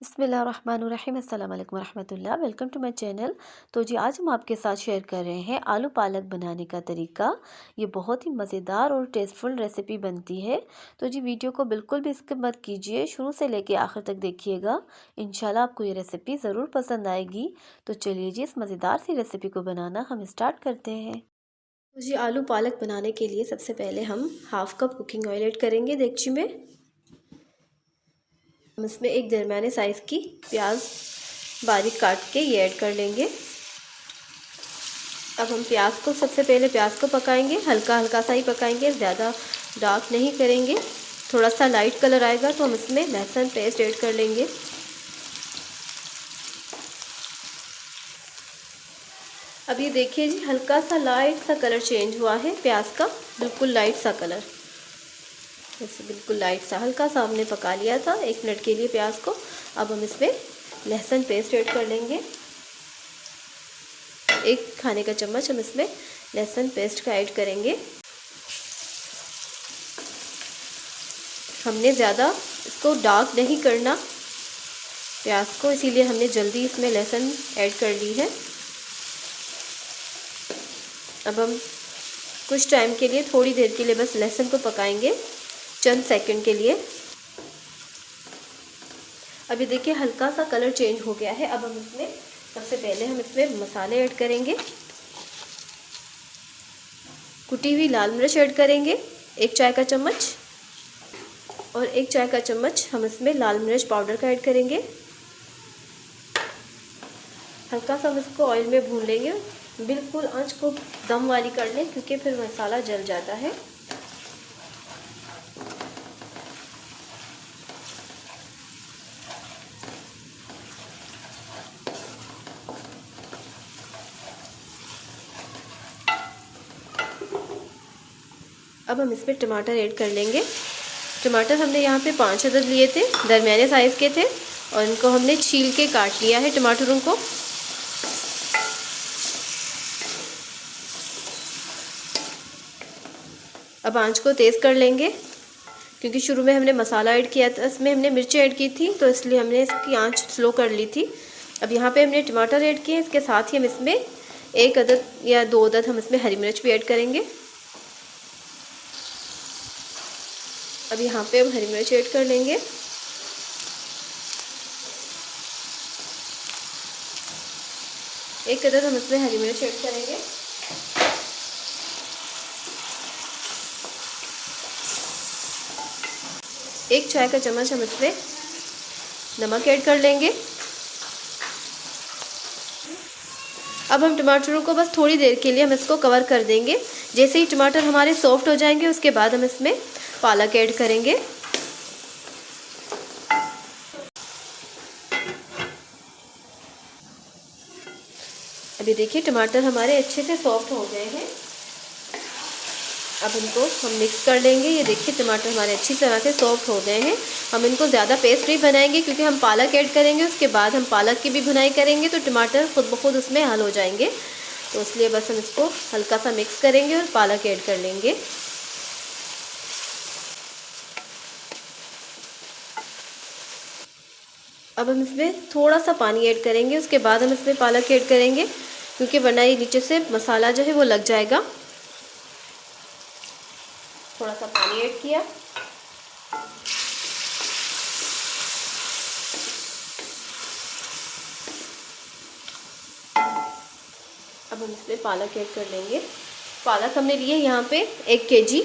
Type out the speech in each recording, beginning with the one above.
बिस्मिल्लाहिर्रहमानिर्रहीम अस्सलाम वालेकुम रहमतुल्लाह। Welcome to my channel. तो जी आज हम आपके साथ शेयर कर रहे हैं आलू पालक बनाने का तरीका। ये बहुत ही मज़ेदार और टेस्टफुल रेसिपी बनती है। तो जी वीडियो को बिल्कुल भी स्किप मत कीजिए, शुरू से लेके आखिर तक देखिएगा। इंशाल्लाह आपको ये रेसिपी ज़रूर पसंद आएगी। तो चलिए जी इस मज़ेदार सी रेसिपी को बनाना हम स्टार्ट करते हैं। तो जी आलू पालक बनाने के लिए सबसे पहले हम half cup cooking oil add करेंगे देगची में। हम इसमें एक दरमियाने साइज़ की प्याज बारीक काट के ये ऐड कर लेंगे। अब हम प्याज को सबसे पहले प्याज को पकाएंगे, हल्का हल्का सा ही पकाएंगे, ज़्यादा डार्क नहीं करेंगे। थोड़ा सा लाइट कलर आएगा तो हम इसमें लहसुन पेस्ट ऐड कर लेंगे। अब ये देखिए जी हल्का सा लाइट सा कलर चेंज हुआ है प्याज का, बिल्कुल लाइट सा कलर, जैसे बिल्कुल लाइट सा हल्का सा हमने पका लिया था 1 मिनट के लिए प्याज को। अब हम इसमें लहसुन पेस्ट ऐड कर लेंगे। 1 खाने का चम्मच हम इसमें लहसुन पेस्ट का ऐड करेंगे। हमने ज़्यादा इसको डार्क नहीं करना प्याज को, इसीलिए हमने जल्दी इसमें लहसुन ऐड कर ली है। अब हम कुछ टाइम के लिए, थोड़ी देर के लिए बस लहसुन को पकाएंगे, चंद सेकंड के लिए। अभी देखिए हल्का सा कलर चेंज हो गया है। अब हम इसमें सबसे पहले हम इसमें मसाले ऐड करेंगे। कुटी हुई लाल मिर्च ऐड करेंगे 1 चाय का चम्मच, और 1 चाय का चम्मच हम इसमें लाल मिर्च पाउडर का ऐड करेंगे। हल्का सा हम इसको ऑयल में भून लेंगे, बिल्कुल आंच को दम वाली कर लें क्योंकि फिर मसाला जल जाता है। अब हम इसमें टमाटर ऐड कर लेंगे। टमाटर हमने यहाँ पे 5 अदद लिए थे, दरमियाने साइज़ के थे, और इनको हमने छील के काट लिया है टमाटरों को। अब आंच को तेज़ कर लेंगे क्योंकि शुरू में हमने मसाला ऐड किया था, इसमें हमने मिर्ची ऐड की थी, तो इसलिए हमने इसकी आंच स्लो कर ली थी। अब यहाँ पे हमने टमाटर ऐड किए, इसके साथ ही हम इसमें 1 अदद या 2 अदद हम इसमें हरी मिर्च भी ऐड करेंगे। अब यहाँ पे हम हरी मिर्च ऐड कर लेंगे। एक अदद हम इसमें हरी मिर्च ऐड करेंगे। एक चाय का चम्मच हम इसमें नमक ऐड कर लेंगे। अब हम टमाटरों को बस थोड़ी देर के लिए हम इसको कवर कर देंगे। जैसे ही टमाटर हमारे सॉफ्ट हो जाएंगे उसके बाद हम इसमें पालक ऐड करेंगे। अभी देखिए टमाटर हमारे अच्छे से सॉफ्ट हो गए हैं। अब इनको हम मिक्स कर लेंगे। ये देखिए टमाटर हमारे अच्छी तरह से सॉफ्ट हो गए हैं। हम इनको ज़्यादा पेस्ट नहीं बनाएंगे क्योंकि हम पालक ऐड करेंगे, उसके बाद हम पालक की भी भुनाई करेंगे तो टमाटर खुद ब खुद उसमें हल हो जाएंगे। तो इसलिए बस हम इसको हल्का सा मिक्स करेंगे और पालक ऐड कर लेंगे। अब हम इसमें थोड़ा सा पानी ऐड करेंगे, उसके बाद हम इसमें पालक ऐड करेंगे क्योंकि वरना ये नीचे से मसाला जो है वो लग जाएगा। थोड़ा सा पानी ऐड किया। अब हम इसमें पालक ऐड कर लेंगे। पालक हमने लिए यहाँ पे 1 केजी,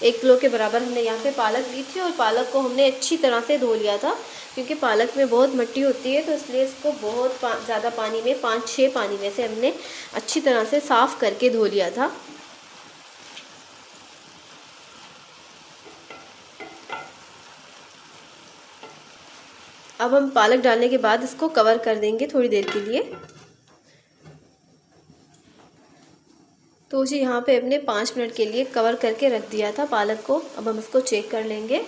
1 किलो के बराबर हमने यहाँ पे पालक ली थी, और पालक को हमने अच्छी तरह से धो लिया था क्योंकि पालक में बहुत मिट्टी होती है, तो इसलिए इसको बहुत ज़्यादा पानी में 5-6 पानी में से हमने अच्छी तरह से साफ़ करके धो लिया था। अब हम पालक डालने के बाद इसको कवर कर देंगे थोड़ी देर के लिए। तो जी यहाँ पे हमने 5 मिनट के लिए कवर करके रख दिया था पालक को। अब हम इसको चेक कर लेंगे।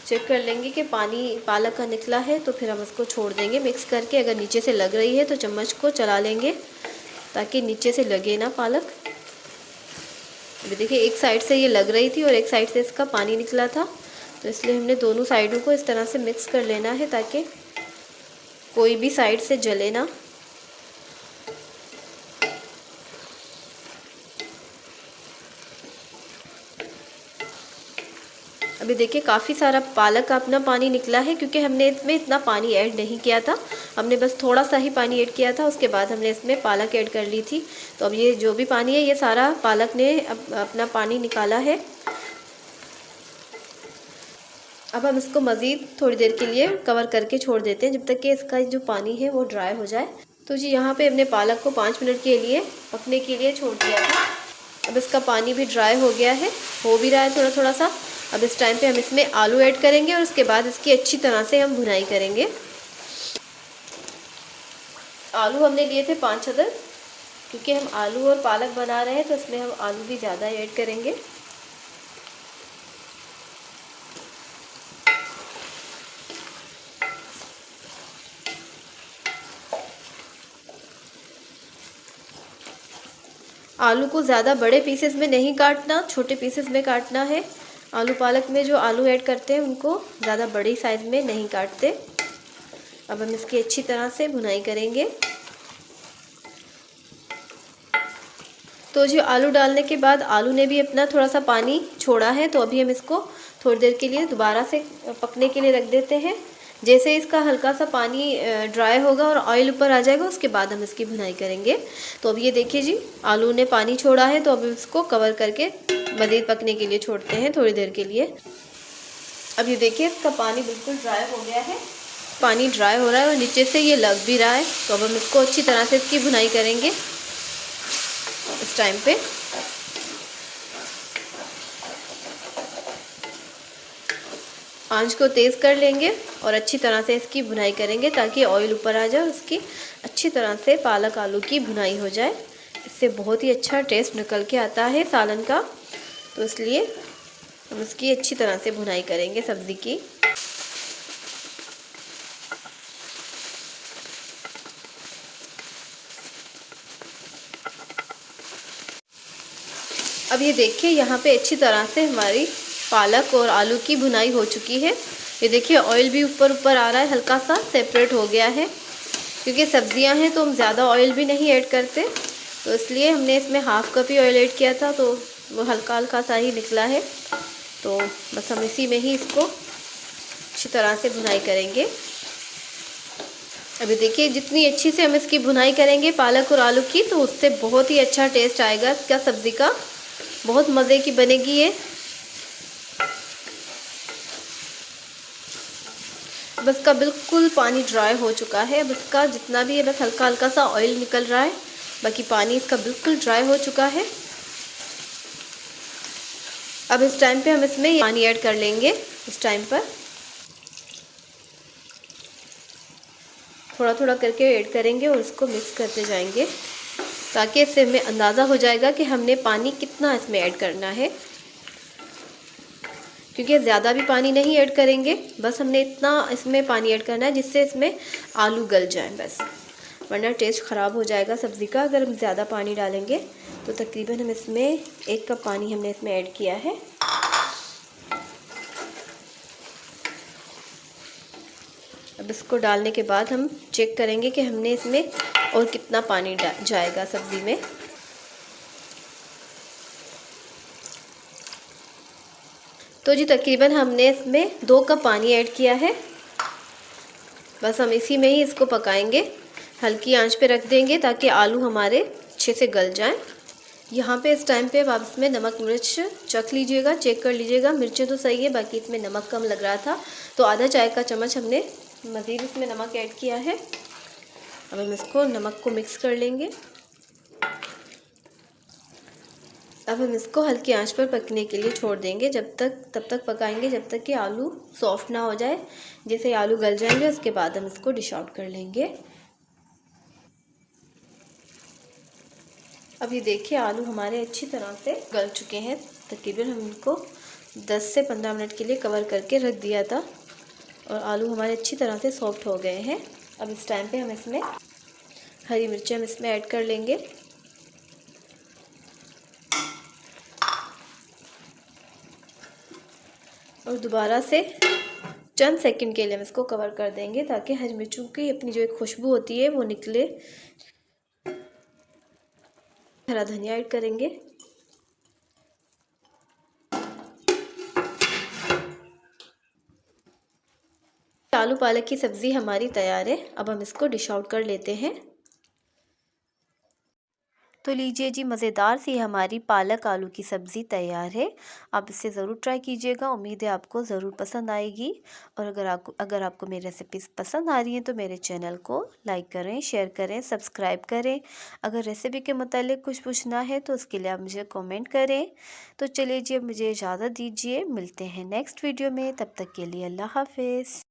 चेक कर लेंगे कि पानी पालक का निकला है तो फिर हम इसको छोड़ देंगे मिक्स करके। अगर नीचे से लग रही है तो चम्मच को चला लेंगे ताकि नीचे से लगे ना पालक। अभी देखिए एक साइड से ये लग रही थी और एक साइड से इसका पानी निकला था, तो इसलिए हमने दोनों साइडों को इस तरह से मिक्स कर लेना है ताकि कोई भी साइड से जले ना। अभी देखिए काफ़ी सारा पालक का अपना पानी निकला है, क्योंकि हमने इसमें इतना पानी ऐड नहीं किया था। हमने बस थोड़ा सा ही पानी ऐड किया था, उसके बाद हमने इसमें पालक ऐड कर ली थी। तो अब ये जो भी पानी है ये सारा पालक ने अपना पानी निकाला है। अब हम इसको मज़ीद थोड़ी देर के लिए कवर करके छोड़ देते हैं जब तक कि इसका जो पानी है वो ड्राई हो जाए। तो जी यहाँ पे हमने पालक को 5 मिनट के लिए पकने के लिए छोड़ दिया था। अब इसका पानी भी ड्राई हो गया है, हो भी रहा है थोड़ा थोड़ा सा। अब इस टाइम पे हम इसमें आलू ऐड करेंगे और उसके बाद इसकी अच्छी तरह से हम भुनाई करेंगे। आलू हमने लिए थे 5 अदद, क्योंकि हम आलू और पालक बना रहे हैं तो इसमें हम आलू भी ज़्यादा ऐड करेंगे। आलू को ज़्यादा बड़े पीसेस में नहीं काटना, छोटे पीसेस में काटना है। आलू पालक में जो आलू ऐड करते हैं उनको ज़्यादा बड़ी साइज़ में नहीं काटते। अब हम इसकी अच्छी तरह से भुनाई करेंगे। तो जो आलू डालने के बाद आलू ने भी अपना थोड़ा सा पानी छोड़ा है, तो अभी हम इसको थोड़ी देर के लिए दोबारा से पकने के लिए रख देते हैं। जैसे इसका हल्का सा पानी ड्राई होगा और ऑयल ऊपर आ जाएगा, उसके बाद हम इसकी भुनाई करेंगे। तो अब ये देखिए जी, आलू ने पानी छोड़ा है, तो अब इसको कवर करके मज़ीद पकने के लिए छोड़ते हैं थोड़ी देर के लिए। अब ये देखिए इसका पानी बिल्कुल ड्राई हो गया है, पानी ड्राई हो रहा है और नीचे से ये लग भी रहा है। तो अब हम इसको अच्छी तरह से इसकी भुनाई करेंगे। इस टाइम पे आंच को तेज़ कर लेंगे और अच्छी तरह से इसकी भुनाई करेंगे ताकि ऑयल ऊपर आ जाए और उसकी अच्छी तरह से पालक आलू की भुनाई हो जाए। इससे बहुत ही अच्छा टेस्ट निकल के आता है सालन का। तो इसलिए हम इसकी अच्छी तरह से भुनाई करेंगे सब्ज़ी की। अब ये देखिए यहाँ पे अच्छी तरह से हमारी पालक और आलू की भुनाई हो चुकी है। ये देखिए ऑयल भी ऊपर ऊपर आ रहा है, हल्का सा सेपरेट हो गया है। क्योंकि सब्जियां हैं तो हम ज़्यादा ऑयल भी नहीं ऐड करते, तो इसलिए हमने इसमें हाफ़ कप ही ऑयल ऐड किया था, तो वो हल्का हल्का सा ही निकला है। तो बस हम इसी में ही इसको अच्छी तरह से भुनाई करेंगे। अभी देखिए जितनी अच्छी से हम इसकी भुनाई करेंगे पालक और आलू की, तो उससे बहुत ही अच्छा टेस्ट आएगा इसका सब्ज़ी का, बहुत मज़े की बनेगी ये। बस का बिल्कुल पानी ड्राई हो चुका है। अब इसका जितना भी है बस हल्का हल्का सा ऑयल निकल रहा है, बाकी पानी इसका बिल्कुल ड्राई हो चुका है। अब इस टाइम पे हम इसमें पानी ऐड कर लेंगे। इस टाइम पर थोड़ा थोड़ा करके ऐड करेंगे और इसको मिक्स करते जाएंगे, ताकि इससे हमें अंदाज़ा हो जाएगा कि हमने पानी कितना इसमें ऐड करना है। क्योंकि ज़्यादा भी पानी नहीं ऐड करेंगे, बस हमने इतना इसमें पानी ऐड करना है जिससे इसमें आलू गल जाए बस, वरना टेस्ट ख़राब हो जाएगा सब्ज़ी का अगर हम ज़्यादा पानी डालेंगे। तो तकरीबन हम इसमें 1 कप पानी हमने इसमें ऐड किया है। अब इसको डालने के बाद हम चेक करेंगे कि हमने इसमें और कितना पानी जाएगा सब्ज़ी में। तो जी तकरीबन हमने इसमें 2 कप पानी ऐड किया है। बस हम इसी में ही इसको पकाएंगे, हल्की आंच पे रख देंगे ताकि आलू हमारे अच्छे से गल जाएं। यहाँ पे इस टाइम पे आप इसमें नमक मिर्च चख लीजिएगा, चेक कर लीजिएगा। मिर्चें तो सही है, बाकी इसमें नमक कम लग रहा था, तो आधा चाय का चम्मच हमने मज़ीद इसमें नमक ऐड किया है। अब हम इसको नमक को मिक्स कर लेंगे। अब हम इसको हल्की आंच पर पकने के लिए छोड़ देंगे, तब तक पकाएंगे जब तक कि आलू सॉफ्ट ना हो जाए। जैसे आलू गल जाएंगे उसके बाद हम इसको डिश आउट कर लेंगे। अब ये देखिए आलू हमारे अच्छी तरह से गल चुके हैं। तकरीबन हम इनको 10 से 15 मिनट के लिए कवर करके रख दिया था और आलू हमारे अच्छी तरह से सॉफ्ट हो गए हैं। अब इस टाइम पे हम इसमें हरी मिर्चें हम इसमें ऐड कर लेंगे। और दोबारा से चंद सेकंड के लिए हम इसको कवर कर देंगे ताकि हरी मिर्चों की अपनी जो एक खुशबू होती है वो निकले। हरा धनिया ऐड करेंगे। आलू पालक की सब्ज़ी हमारी तैयार है। अब हम इसको डिश आउट कर लेते हैं। तो लीजिए जी, मज़ेदार सी हमारी पालक आलू की सब्ज़ी तैयार है। आप इसे ज़रूर ट्राई कीजिएगा, उम्मीद है आपको ज़रूर पसंद आएगी। और अगर आपको मेरी रेसिपीज़ पसंद आ रही हैं तो मेरे चैनल को लाइक करें, शेयर करें, सब्सक्राइब करें। अगर रेसिपी के मुतालिक कुछ पूछना है तो उसके लिए आप मुझे कमेंट करें। तो चलिए जी, अब मुझे इजाज़त दीजिए, मिलते हैं नेक्स्ट वीडियो में। तब तक के लिए अल्लाह हाफ़िज़।